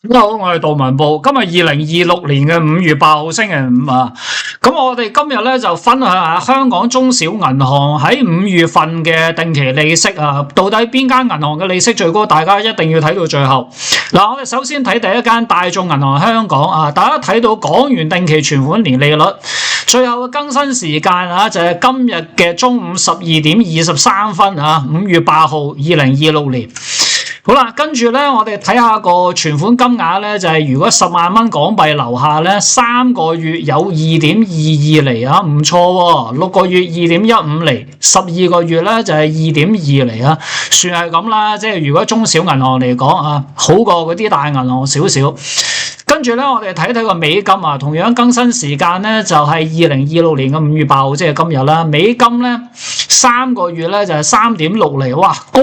大家好，我係杜文步。今日2026年嘅5月8號星期五啊。咁我哋今日咧就分享下香港中小銀行喺5月份嘅定期利息啊，到底邊間銀行嘅利息最高？大家一定要睇到最後。嗱，我哋首先睇第一間大眾銀行香港啊，大家睇到港元定期存款年利率最後嘅更新時間啊，就係今日嘅中午12:23啊，5月8號2026年。好啦，跟住咧，我哋睇下個存款金額咧，就係如果10萬蚊港幣樓下咧，3個月有2.22厘啊，唔錯喎；6個月2.15厘，12個月咧就係2.2厘啊，算係咁啦。即係如果中小銀行嚟講啊，好過嗰啲大銀行少少。跟住咧，我哋睇睇個美金啊，同樣更新時間咧就係2026年嘅5月8號，即係今日啦。美金咧3個月咧就係3.6厘，哇，高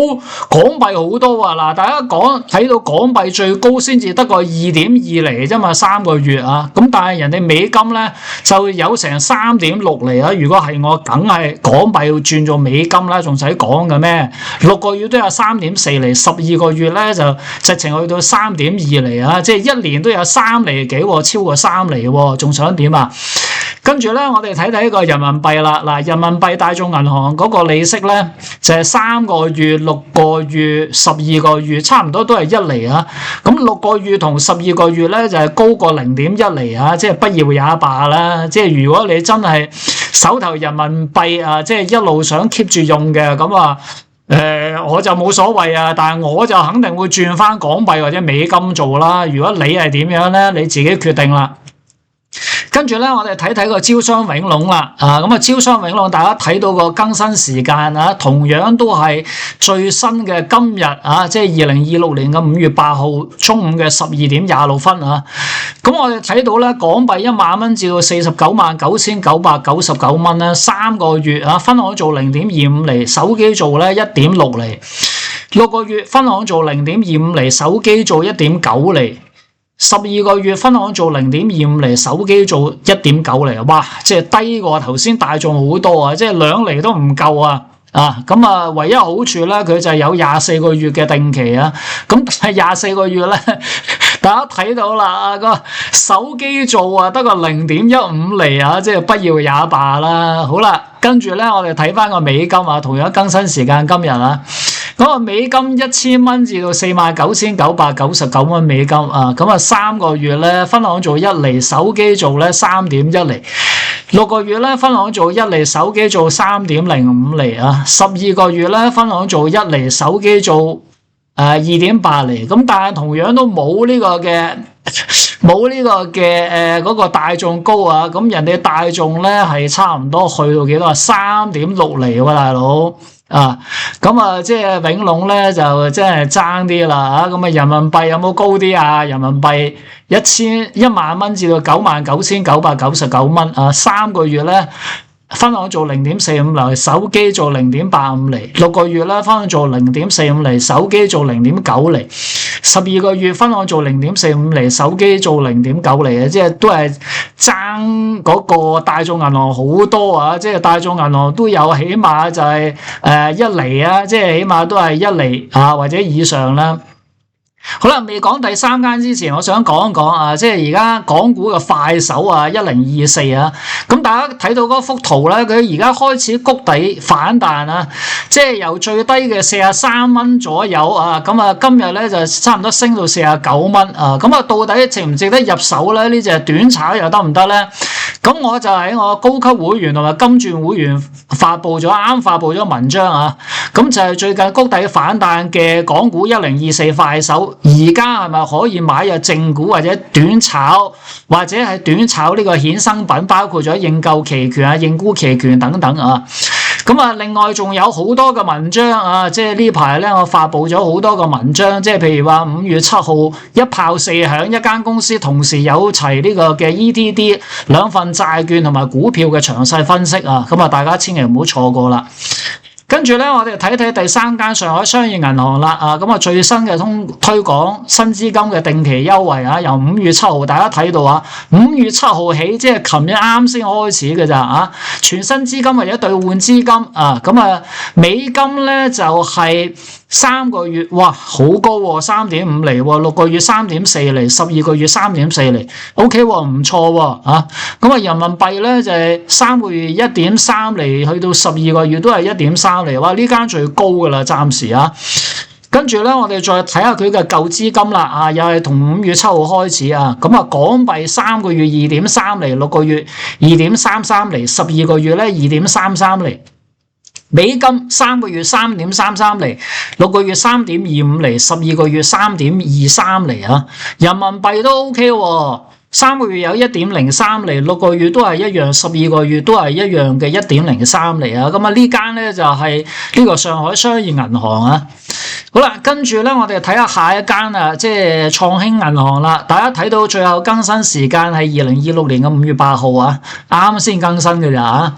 港幣好多啊！嗱，大家睇到港幣最高先至得個2.2厘啫嘛，3個月啊。咁但係人哋美金咧就有成3.6厘啊！如果係我，梗係港幣要轉做美金啦，仲使講嘅咩？6個月都有3.4厘，12個月咧就直情去到3.2厘啊！即係一年都有3厘幾，超過3厘喎，仲想點啊？跟住咧，我哋睇睇個人民幣啦。嗱，人民幣大眾銀行嗰個利息咧就係3個月、6個月、12個月，差唔多都係1厘啊。咁6個月同12個月咧就係高過0.1厘啊，即係不要也罷啦。即係如果你真係手頭人民幣啊，即係一路想 keep 住用嘅咁啊。我就冇所謂啊，但係我就肯定會轉翻港幣或者美金做啦。如果你係點樣咧，你自己決定啦。跟住咧，我哋睇睇個招商永隆啦，咁招商永隆，大家睇到個更新時間啊，同樣都係最新嘅今日啊，即係2026年嘅5月8號中午嘅12:26分啊。咁我哋睇到咧，港幣1萬蚊至到499999蚊咧，3個月啊，分行做0.25厘，手機做咧1.6厘；6個月分行做0.25厘，手機做1.9厘。12個月分行做0.25厘，手機做1.9厘，哇！即係低過頭先大眾好多啊，即係2厘都唔夠啊！咁啊，唯一好處咧，佢就係有24個月嘅定期啊。咁但係24個月咧，大家睇到啦，個手機做啊得個0.15厘啊，即係不要也罷啦。好啦，跟住咧，我哋睇翻個美金啊，同樣更新時間今日啊。嗰個美金1000蚊至到49,999蚊美金啊，咁啊3個月咧分行做1厘，手機做咧3.1厘；6個月咧分行做1厘，手機做3.05厘啊；12個月咧分行做1厘，手機做2.8厘。咁但係同樣都冇呢個嘅嗰個大眾高啊，咁人哋大眾咧係差唔多去到幾多啊？3.6厘喎，大佬。咁啊，即係永隆咧就真係爭啲啦，咁啊人民幣有冇高啲啊？人民幣1萬蚊至到99,999蚊啊，3個月咧分行做0.45厘，手機做0.85厘；6個月咧分行做0.45厘，手機做0.9厘；12個月分行做0.45厘，手機做0.9厘啊，即係都係爭嗰個大眾銀行好多啊！即係大眾銀行都有起碼就係1厘啊，即係起碼都係1厘啊或者以上啦。好啦，未講第三間之前，我想講一講啊，即係而家港股嘅快手啊，1024啊，咁大家睇到嗰幅圖咧，佢而家開始谷底反彈啊，即係由最低嘅43蚊左右啊，咁啊今日咧就差唔多升到49蚊啊，咁啊到底值唔值得入手咧？呢隻短炒又得唔得咧？咁我就喺我高級會員同埋金鑽會員啱發布咗文章啊，咁就係最近谷底反彈嘅港股1024快手，而家係咪可以買入正股或者短炒，或者係短炒呢個衍生品，包括咗認購期權啊、認沽期權等等啊。咁啊，另外仲有好多嘅文章啊，即係呢排咧，我發布咗好多個文章，即係譬如話5月7號一炮四響，一間公司同時有齊呢個嘅 EDD 2份債券同埋股票嘅詳細分析啊，咁啊，大家千祈唔好錯過啦。跟住咧，我哋睇睇第三間上海商業銀行啦，咁啊最新嘅推廣新資金嘅定期優惠啊，由5月7號大家睇到啊，5月7號起，即係琴日啱先開始嘅咋啊，全新資金或者兌換資金啊，咁啊美金咧就係3個月，哇，好高喎，3.5厘喎，6個月3.4厘，12個月3.4厘，OK 喎，唔錯喎，咁啊，人民幣咧就係3個月1.3厘，去到12個月都係1.3厘，哇，呢間最高噶啦，暫時啊。跟住咧，我哋再睇下佢嘅舊資金啦，又係同5月7號開始啊。咁啊，港幣3個月2.3厘，6個月2.33厘，12個月咧2.33厘。美金3個月3.33厘，6個月3.25厘，12個月3.23厘啊。人民幣都 OK 喎，3個月有1.03厘，6個月都係一樣，12個月都係一樣嘅1.03厘啊。咁啊，呢間咧就係呢個上海商業銀行啊。好啦，跟住咧，我哋睇下一間啊，即係創興銀行啦。大家睇到最後更新時間係2026年嘅5月8號啊，啱先更新嘅咋啊。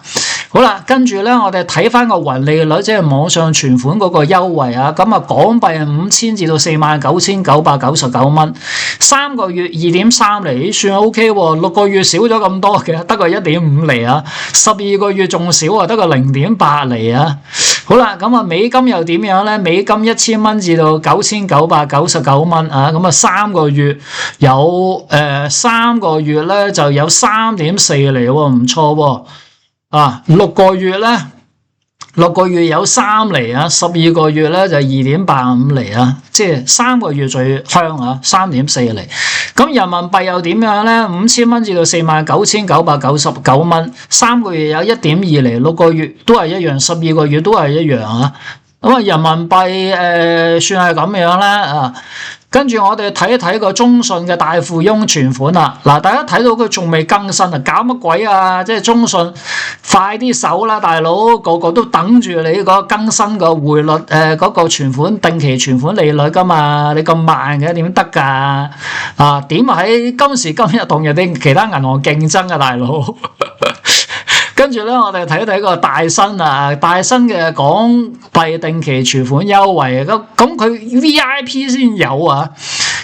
好啦，跟住咧，我哋睇翻個雲利率，即係網上存款嗰個優惠啊。咁啊，港幣係5000至到49,999蚊，3個月2.3厘，算 OK 喎。6個月少咗咁多嘅，得個1.5厘啊。12個月仲少啊，得個0.8厘啊。好啦，咁啊，美金又點樣咧？美金1000蚊至到9,999蚊啊。咁啊，3個月有3個月咧就有3.4厘喎，唔錯喎。6個月咧，6個月有3厘啊，12個月咧就2.85厘啊，即係3個月最香啊，3.4厘。咁人民幣又點樣咧？5000蚊至到49,999蚊，3個月有1.2厘，6個月都係一樣，12個月都係一樣啊。咁啊，人民幣算係咁樣啦啊。跟住我哋睇一睇個中信嘅大富翁存款啦。嗱，大家睇到佢仲未更新啊，搞乜鬼啊？即係中信快啲手啦，大佬，個個都等住你個更新個匯率嗰個存款定期存款利率噶嘛？你咁慢嘅點得㗎？點喺今時今日同人哋其他銀行競爭啊，大佬？跟住咧，我哋睇一睇個大新啊，大新嘅港幣定期存款優惠，咁佢 VIP 先有啊。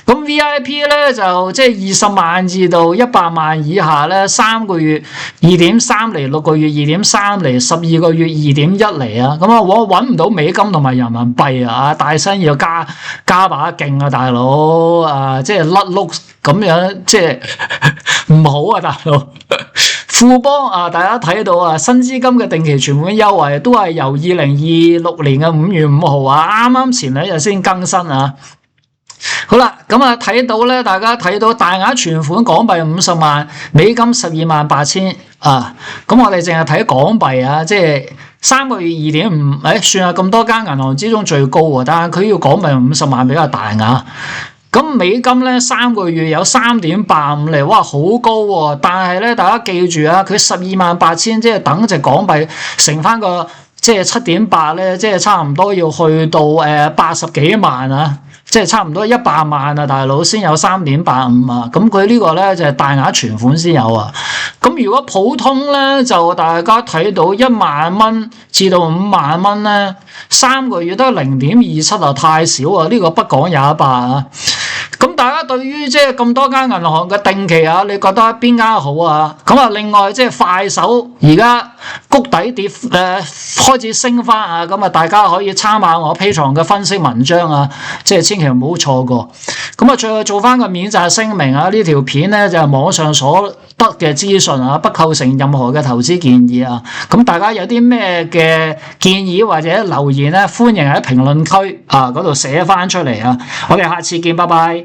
咁 VIP 咧就即係20萬至到100萬以下咧，3個月2.3厘，6個月2.3厘，12個月2.1厘啊。咁啊，我揾唔到美金同埋人民幣啊，大新要加把勁啊，大佬啊，即係甩碌咁樣，即係唔好啊，大佬。富邦啊，大家睇到啊，新資金嘅定期存款優惠都係由2026年嘅5月5號啊，啱啱前兩日先更新啊。好啦，咁啊睇到咧，大家睇到大額存款港幣50萬，美金128000啊。咁我哋淨係睇港幣啊，即係3個月2.5，算係咁多間銀行之中最高喎，但係佢要港幣50萬比較大額。咁美金咧3個月有3.85厘，哇，好高喎！但係咧，大家記住啊，佢128000，即係等值港幣乘翻個即係7.8咧，即係差唔多要去到80幾萬啊，即係差唔多100萬啊，大佬先有3.85啊！咁佢呢個咧就係大額存款先有啊。咁如果普通咧，就大家睇到1萬蚊至到5萬蚊咧，3個月都係0.27啊，太少啊！呢個不講也罷啊。咁大家對於即係咁多間銀行嘅定期啊，你覺得邊間好啊？咁啊，另外即係快手而家谷底跌開始升翻啊，咁啊大家可以參考我 Patreon 嘅分析文章啊，即係千祈唔好錯過。咁啊，最後做翻個免責聲明啊，呢條片咧就係網上所得嘅資訊啊，不構成任何嘅投資建議啊。咁大家有啲咩嘅建議或者留言咧，歡迎喺評論區嗰度寫翻出嚟啊。我哋下次見，拜拜。